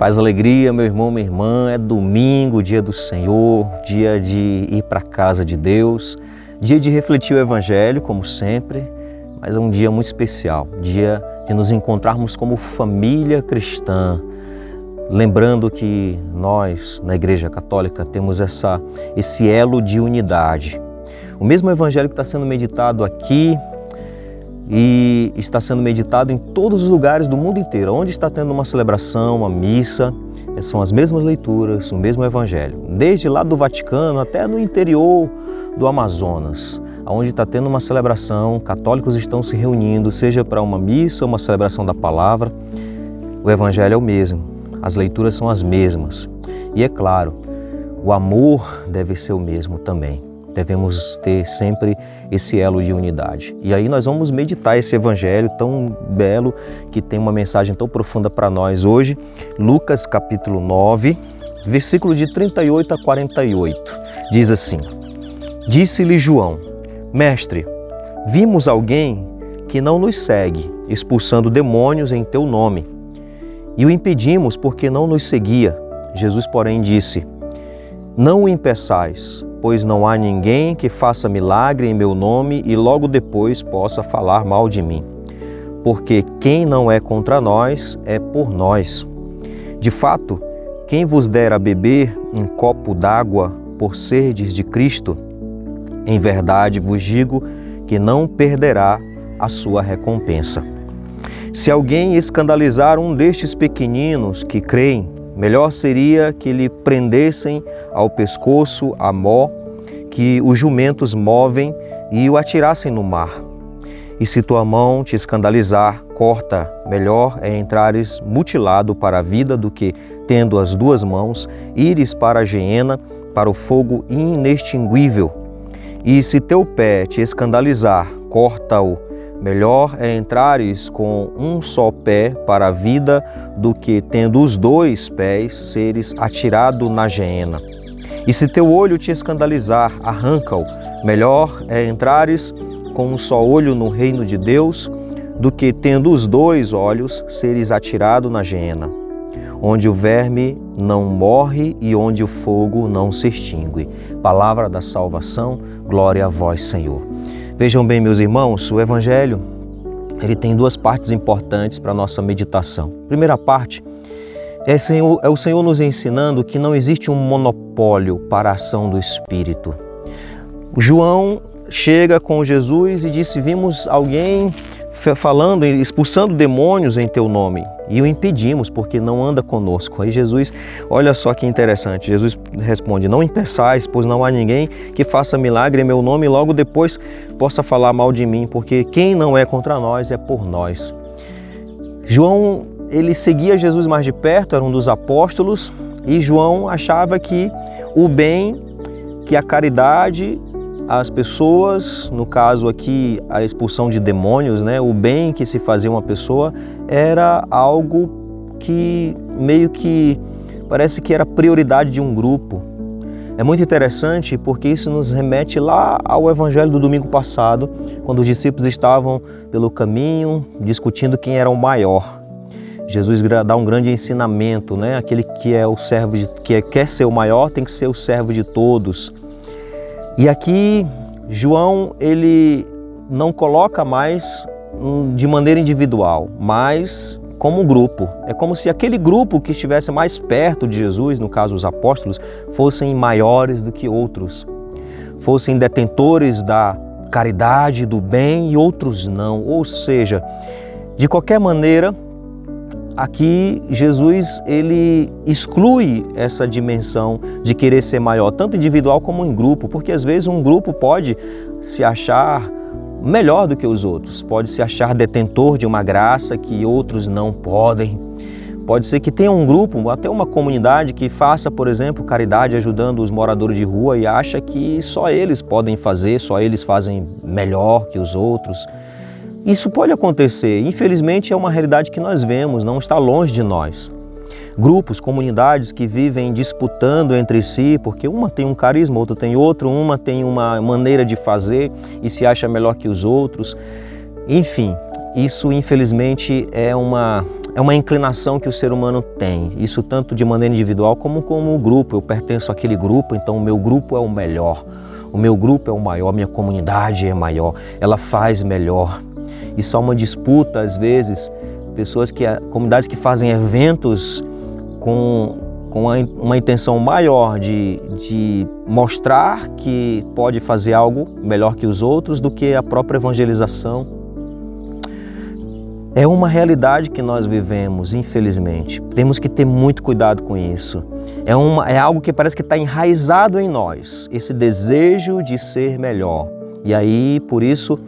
Paz, alegria, meu irmão, minha irmã. É domingo, dia do Senhor, dia de ir para a casa de Deus, dia de refletir o Evangelho, como sempre, mas é um dia muito especial, dia de nos encontrarmos como família cristã, lembrando que nós, na Igreja Católica, temos esse elo de unidade. O mesmo Evangelho que está sendo meditado aqui e está sendo meditado em todos os lugares do mundo inteiro, onde está tendo uma celebração, uma missa, são as mesmas leituras, o mesmo Evangelho, desde lá do Vaticano até no interior do Amazonas, onde está tendo uma celebração, católicos estão se reunindo, seja para uma missa, uma celebração da palavra, o Evangelho é o mesmo, as leituras são as mesmas e é claro, o amor deve ser o mesmo também. Devemos ter sempre esse elo de unidade. E aí nós vamos meditar esse Evangelho tão belo, que tem uma mensagem tão profunda para nós hoje. Lucas capítulo 9, versículo de 38 a 48. Diz assim: Disse-lhe João: Mestre, vimos alguém que não nos segue, expulsando demônios em teu nome. E o impedimos porque não nos seguia. Jesus, porém, disse: Não o impeçais, pois não há ninguém que faça milagre em meu nome e logo depois possa falar mal de mim. Porque quem não é contra nós é por nós. De fato, quem vos der a beber um copo d'água por serdes de Cristo, em verdade vos digo que não perderá a sua recompensa. Se alguém escandalizar um destes pequeninos que creem, melhor seria que lhe prendessem ao pescoço a mó que os jumentos movem e o atirassem no mar. E se tua mão te escandalizar, corta. Melhor é entrares mutilado para a vida do que, tendo as duas mãos, ires para a geena, para o fogo inextinguível. E se teu pé te escandalizar, corta-o. Melhor é entrares com um só pé para a vida do que, tendo os dois pés, seres atirado na geena. E se teu olho te escandalizar, arranca-o. Melhor é entrares com um só olho no reino de Deus do que, tendo os dois olhos, seres atirado na geena, onde o verme não morre e onde o fogo não se extingue. Palavra da salvação, glória a vós, Senhor. Vejam bem, meus irmãos, o Evangelho ele tem duas partes importantes para a nossa meditação. Primeira parte é o Senhor nos ensinando que não existe um monopólio para a ação do Espírito. João chega com Jesus e disse: Vimos alguém falando, expulsando demônios em teu nome e o impedimos porque não anda conosco. Aí Jesus, olha só que interessante, Jesus responde: Não impeçais, pois não há ninguém que faça milagre em meu nome e logo depois possa falar mal de mim, porque quem não é contra nós é por nós. João, ele seguia Jesus mais de perto, era um dos apóstolos, e João achava que o bem, que a caridade, as pessoas, no caso aqui a expulsão de demônios, o bem que se fazia uma pessoa era algo que meio que parece que era prioridade de um grupo. É muito interessante porque isso nos remete lá ao Evangelho do domingo passado, quando os discípulos estavam pelo caminho discutindo quem era o maior. Jesus dá um grande ensinamento, Aquele que é o servo, quer ser o maior, tem que ser o servo de todos. E aqui João, ele não coloca mais de maneira individual, mas como grupo. É como se aquele grupo que estivesse mais perto de Jesus, no caso os apóstolos, fossem maiores do que outros, fossem detentores da caridade, do bem e outros não. Ou seja, de qualquer maneira, aqui Jesus ele exclui essa dimensão de querer ser maior, tanto individual como em grupo, porque às vezes um grupo pode se achar melhor do que os outros, pode se achar detentor de uma graça que outros não podem. Pode ser que tenha um grupo, até uma comunidade que faça, por exemplo, caridade ajudando os moradores de rua e acha que só eles podem fazer, só eles fazem melhor que os outros. Isso pode acontecer, infelizmente é uma realidade que nós vemos, não está longe de nós. Grupos, comunidades que vivem disputando entre si, porque uma tem um carisma, outra tem outro, uma tem uma maneira de fazer e se acha melhor que os outros. Enfim, isso infelizmente é uma é uma inclinação que o ser humano tem, isso tanto de maneira individual como o grupo. Eu pertenço àquele grupo, então o meu grupo é o melhor, o meu grupo é o maior, minha comunidade é maior, ela faz melhor. Isso é uma disputa, às vezes, comunidades que fazem eventos com uma intenção maior de mostrar que pode fazer algo melhor que os outros do que a própria evangelização. É uma realidade que nós vivemos, infelizmente. Temos que ter muito cuidado com isso. É algo que parece que está enraizado em nós, esse desejo de ser melhor. E aí, por isso,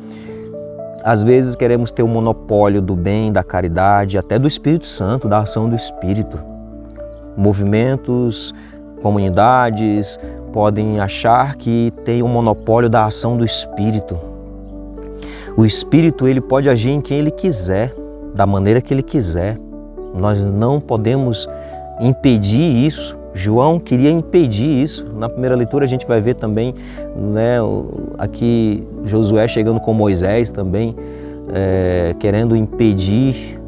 às vezes queremos ter o monopólio do bem, da caridade, até do Espírito Santo, da ação do Espírito. Movimentos, comunidades podem achar que tem um monopólio da ação do Espírito. O Espírito, ele pode agir em quem ele quiser, da maneira que ele quiser. Nós não podemos impedir isso. João queria impedir isso. Na primeira leitura a gente vai ver também, né, aqui Josué chegando com Moisés também, querendo impedir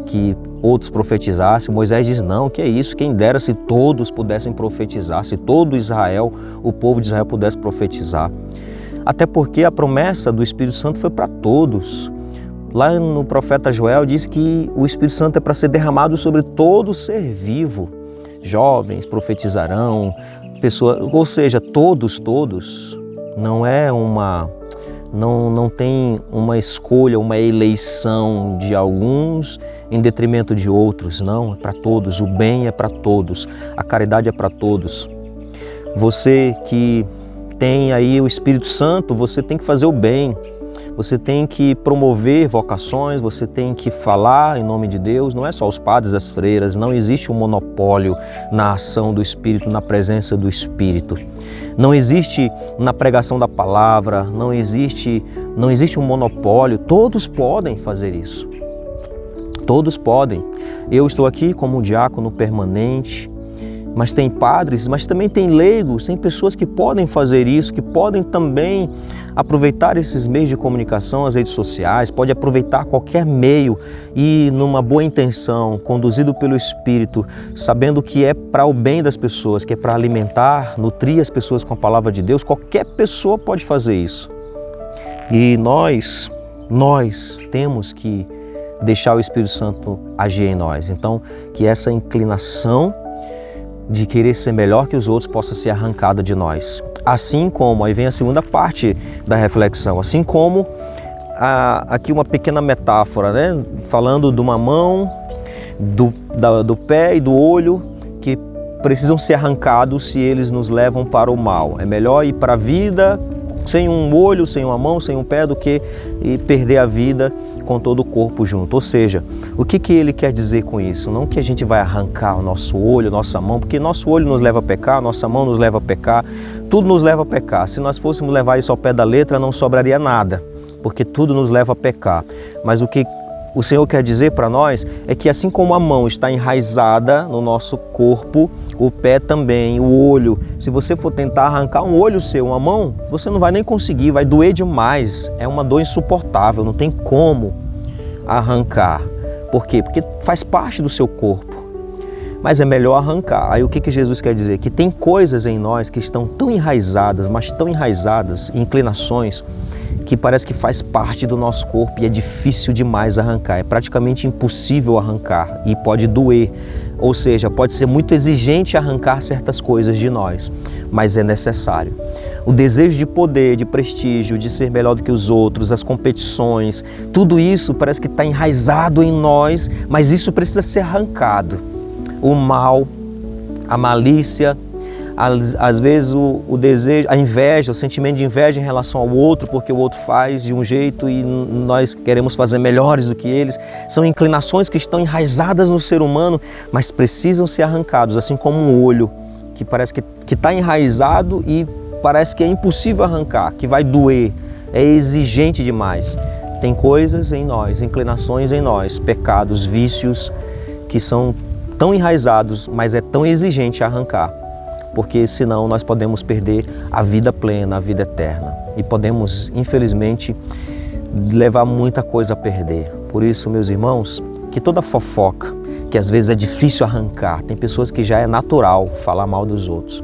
que outros profetizassem. Moisés diz, não, que é isso, quem dera se todos pudessem profetizar, se todo Israel, o povo de Israel pudesse profetizar. Até porque a promessa do Espírito Santo foi para todos. Lá no profeta Joel diz que o Espírito Santo é para ser derramado sobre todo ser vivo. Jovens profetizarão, pessoas, ou seja, todos. Não tem uma escolha, uma eleição de alguns em detrimento de outros, não, é para todos. O bem é para todos, a caridade é para todos. Você que tem aí o Espírito Santo, você tem que fazer o bem, você tem que promover vocações, você tem que falar em nome de Deus. Não é só os padres, as freiras, não existe um monopólio na ação do Espírito, na presença do Espírito. Não existe na pregação da palavra, não existe um monopólio, todos podem fazer isso. Todos podem. Eu estou aqui como um diácono permanente, mas tem padres, mas também tem leigos, tem pessoas que podem fazer isso, que podem também aproveitar esses meios de comunicação, as redes sociais, pode aproveitar qualquer meio e numa boa intenção, conduzido pelo Espírito, sabendo que é para o bem das pessoas, que é para alimentar, nutrir as pessoas com a palavra de Deus. Qualquer pessoa pode fazer isso. E nós temos que deixar o Espírito Santo agir em nós. Então, que essa inclinação de querer ser melhor que os outros possa ser arrancada de nós. Assim como, aí vem a segunda parte da reflexão, assim como aqui uma pequena metáfora, né? Falando de uma mão, do pé e do olho que precisam ser arrancados se eles nos levam para o mal. É melhor ir para a vida sem um olho, sem uma mão, sem um pé, do que perder a vida com todo o corpo junto. Ou seja, o que ele quer dizer com isso? Não que a gente vai arrancar o nosso olho, nossa mão, porque nosso olho nos leva a pecar, nossa mão nos leva a pecar, tudo nos leva a pecar. Se nós fôssemos levar isso ao pé da letra, não sobraria nada, porque tudo nos leva a pecar. Mas o que o Senhor quer dizer para nós é que assim como a mão está enraizada no nosso corpo, o pé também, o olho. Se você for tentar arrancar um olho seu, uma mão, você não vai nem conseguir, vai doer demais. É uma dor insuportável, não tem como arrancar. Por quê? Porque faz parte do seu corpo. Mas é melhor arrancar. Aí o que Jesus quer dizer? Que tem coisas em nós que estão tão enraizadas, mas tão enraizadas, inclinações, que parece que faz parte do nosso corpo e é difícil demais arrancar, é praticamente impossível arrancar e pode doer, ou seja, pode ser muito exigente arrancar certas coisas de nós, mas é necessário. O desejo de poder, de prestígio, de ser melhor do que os outros, as competições, tudo isso parece que está enraizado em nós, mas isso precisa ser arrancado. O mal, a malícia, às vezes o desejo, a inveja, o sentimento de inveja em relação ao outro, porque o outro faz de um jeito e nós queremos fazer melhores do que eles, são inclinações que estão enraizadas no ser humano, mas precisam ser arrancados, assim como um olho, que parece que está enraizado e parece que é impossível arrancar, que vai doer, é exigente demais. Tem coisas em nós, inclinações em nós, pecados, vícios, que são tão enraizados, mas é tão exigente arrancar. Porque senão nós podemos perder a vida plena, a vida eterna. E podemos, infelizmente, levar muita coisa a perder. Por isso, meus irmãos, que toda fofoca, que às vezes é difícil arrancar, tem pessoas que já é natural falar mal dos outros,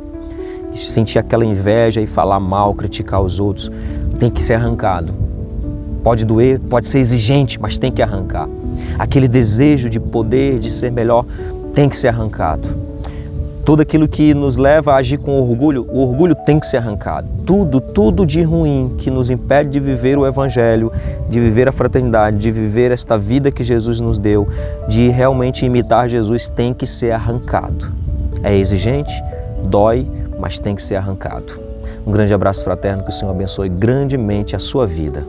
sentir aquela inveja e falar mal, criticar os outros, tem que ser arrancado. Pode doer, pode ser exigente, mas tem que arrancar. Aquele desejo de poder, de ser melhor, tem que ser arrancado. Tudo aquilo que nos leva a agir com orgulho, o orgulho tem que ser arrancado. Tudo de ruim que nos impede de viver o Evangelho, de viver a fraternidade, de viver esta vida que Jesus nos deu, de realmente imitar Jesus, tem que ser arrancado. É exigente, dói, mas tem que ser arrancado. Um grande abraço fraterno, que o Senhor abençoe grandemente a sua vida.